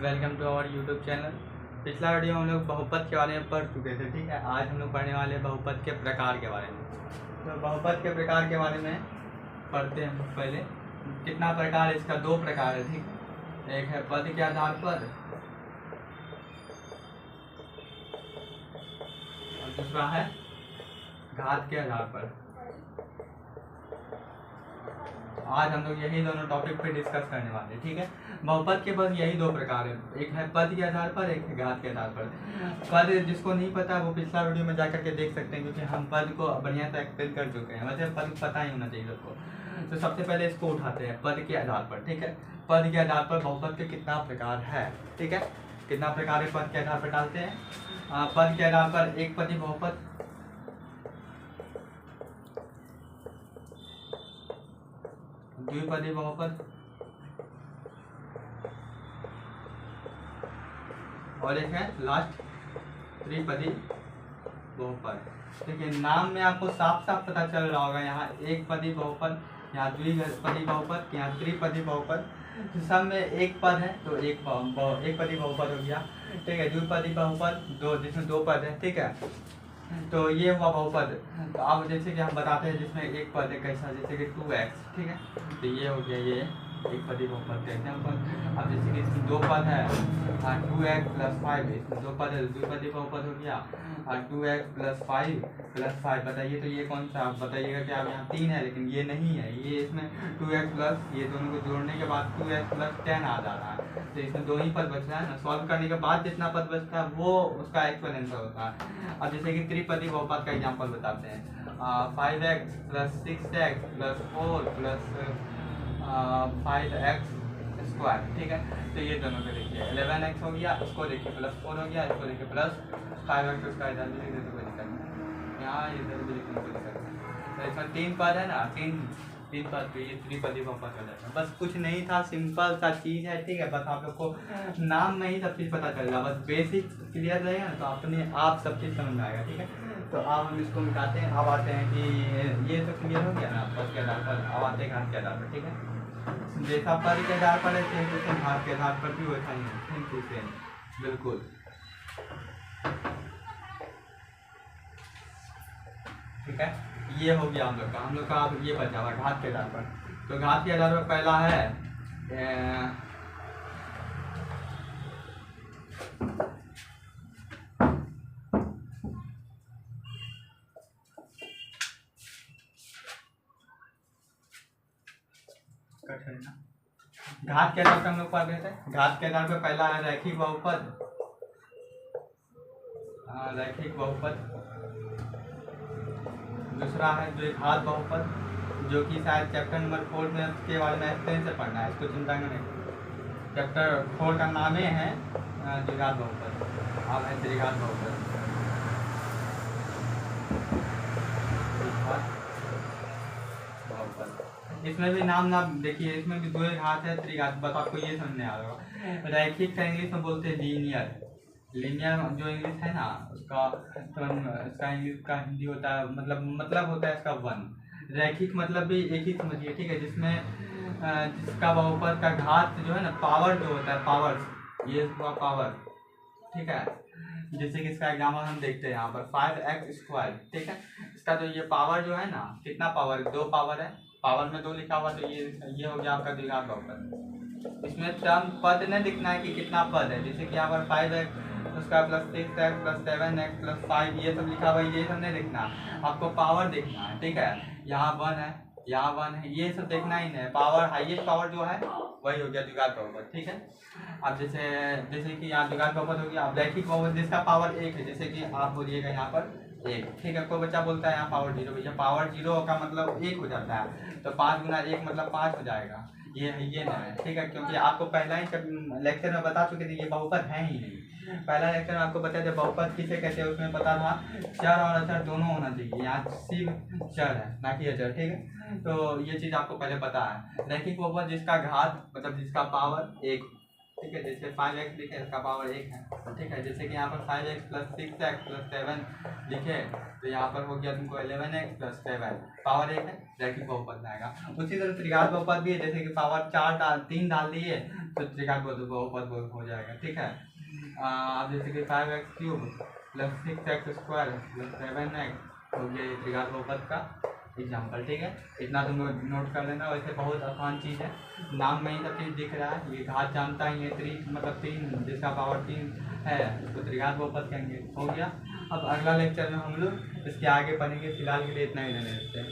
Welcome to our YouTube channel. पिछला video हम लोग बहुपद के बारे में पढ़ चुके थे, ठीक है। आज हम लोग पढ़ने वाले बहुपद के प्रकार के बारे में। तो बहुपद के प्रकार के बारे में पढ़ते हैं हम लोग। पहले कितना प्रकार है इसका? दो प्रकार है, ठीक। एक है पद के आधार पर और दूसरा है घात के आधार पर। आज हम लोग यही दोनों टॉपिक पे डिस्कस करने वाले, ठीक है। बहुपद के बस यही दो प्रकार है, एक है पद के आधार पर, एक है घात के आधार पर। पद जिसको नहीं पता वो पिछला वीडियो में जाकर के देख सकते हैं, क्योंकि हम पद को बढ़िया से एक्सप्लेन कर चुके हैं। वैसे पद पता ही होना चाहिए सबको। तो सबसे पहले इसको उठाते हैं पद के आधार पर, ठीक है। पद के आधार पर बहुपद के कितना प्रकार है, ठीक है। कितना प्रकार है पद के आधार पर डालते हैं। पद के आधार पर एक पदी बहुपद, द्विपदी बहुपद और एक है लास्ट त्रिपदी बहुपद। देखिए नाम में आपको साफ साफ पता चल रहा होगा, यहाँ एक पदी बहुपद, यहाँ द्विपदी बहुपद, यहाँ त्रिपदी बहुपद। सब में एक पद है तो एक पदी बहुपद हो गया, ठीक है। द्विपदी बहुपद दो, जिसमें दो पद है, ठीक है। तो ये हुआ बहुपद। तो अब जैसे कि हम बताते हैं जिसमें एक पद है, कैसा, जैसे कि 2x, ठीक है। तो ये हो गया ये एक पदी बहुपद का एग्जाम्पल। अब जैसे कि इसमें दो पद है, 2x + 5, इसमें दो पद है, द्विपदी बहुपद हो गया। 2x + 5 + 5, बताइए तो ये कौन सा? आप बताइएगा कि आप यहाँ 3 है, लेकिन ये नहीं है। ये इसमें 2x प्लस, ये दोनों को जोड़ने के बाद 2x + 10 आ जा रहा है। तो इसमें दो ही पद बच रहा है ना। सॉल्व करने के बाद जितना पद बचता है वो उसका एक्चुअल आंसर होता है। अब जैसे कि त्रिपदी बहुपद का एग्जाम्पल बताते हैं। 5x + 6x + 4 + 5x², ठीक है। तो ये दोनों को देखिए, 11x हो गया, इसको देखिए +4 हो गया, इसको देखिए +5x²। इधर भी लिख देते कोई दिक्कत नहीं, यहाँ इधर भी लिखने कोई दिक्कत नहीं। तो इसमें 3 पद है ना, तीन पद, तो ये त्रिपदी बहुपद हो जाता है। बस कुछ नहीं था, सिंपल सा चीज़ है, ठीक है। बस आप लोग को नाम में ही सब चीज़ पता चल रहा, बस बेसिक क्लियर रहेगा ना तो अपने आप सब चीज़ समझ में आएगा, ठीक है। तो अब हम इसको मिटाते हैं। अब आते हैं कि ये तो क्लियर हो गया ना पद के आधार पर। अब आते हैं घात के आधार पर, ठीक है। जैसा पद के आधार पर है सेम टू सेम घात के आधार पर भी वैसा ही है, सेम टू सेम, बिल्कुल। ठीक है, ये हो गया हम लोग का। अब ये बचा हुआ घात के आधार पर। तो घात के आधार पर पहला है घात के आधार पर हम लोग पढ़ रहे थे। घात के आधार पर पहला है रैखिक बहुपद, रैखिक बहुपद। दूसरा है द्विघात बहुपद, जो कि शायद चैप्टर नंबर 4 में के बारे में एक्सप्लेन से पढ़ना है, इसको चिंता करें। चैप्टर 4 का नाम है द्विघात बहुपद। अब है त्रिघात बहुपद। इसमें भी नाम देखिए, इसमें भी दो घात है, त्रिघात। बस आपको ये समझने आ रहा होगा। रैखिक का इंग्लिश में बोलते हैं लीनियर। लीनियर जो इंग्लिश है ना उसका, तो इसका इंग्लिश का हिंदी होता है, मतलब होता है इसका 1। रैखिक मतलब भी एक ही समझिए, ठीक है। जिसका बहुपद का घात जो है ना, पावर जो होता है, पावर्स, ये हुआ पावर, ठीक है। जैसे कि इसका एग्जाम्पल हम देखते हैं यहाँ पर 5x², ठीक है। इसका जो ये पावर जो है ना, कितना पावर? 2 पावर है, पावर में 2 लिखा हुआ, तो ये हो गया आपका द्विघात बहुपद। इसमें टर्म पद नहीं दिखना है कि कितना पद है। जैसे कि यहाँ पर 5x उसका +6x + 7x + 5, ये सब लिखा हुआ है, ये सब नहीं दिखना, आपको पावर देखना है, ठीक है। यहाँ 1 है, यहाँ 1 है, ये सब देखना ही नहीं। पावर, हाईएस्ट पावर जो है वही हो गया द्विघात बहुपद, ठीक है। अब जैसे कि यहाँ द्विघात बहुपद हो गया। अब रैखिक बहुपद जिसका पावर 1 है, जैसे कि आप बोलिएगा यहाँ पर 1, ठीक है। कोई बच्चा बोलता है यहाँ पावर 0, भैया पावर 0 का मतलब 1 हो जाता है, तो 5 × 1 मतलब 5 हो जाएगा। ये नहीं है, ठीक है, क्योंकि आपको पहला ही लेक्चर में बता चुके थे ये बहुपद है ही नहीं। पहला लेक्चर में आपको बताया था बहुपद किसे कहते हैं, उसमें पता था चर और अचर दोनों होना चाहिए। यहाँ सिर्फ चर है ना कि अचर, ठीक है। तो ये चीज़ आपको पहले पता है। रैखिक बहुपद जिसका घात मतलब जिसका पावर 1, ठीक है। जैसे 5x लिखे, इसका पावर 1 है, ठीक है। जैसे कि यहाँ पर 5x + 6x + 7 लिखे, तो यहाँ पर हो गया तुमको 11x + 7, पावर 1 है, रैखिक बहुपद आएगा। उसी तरह त्रिघात बहुपद भी है, जैसे कि पावर 3 डाल दिए तो त्रिघात बहुपद हो जाएगा। ठीक है। अब जैसे कि 5x³ plus 6x² plus 7x हो गया ये त्रिघात बहुपद का एग्जाम्पल। ठीक है, इतना तुम नोट कर लेना। वैसे बहुत आसान चीज़ है, नाम में ही सब चीज़ दिख रहा है। ये घात जानता ही है, मतलब 3 जिसका पावर 3 है तो त्रिघात बहुपद कहेंगे। हो गया। अब अगला लेक्चर में हम लोग इसके आगे पढ़ेंगे। फिलहाल के लिए इतना ही लेने देते हैं।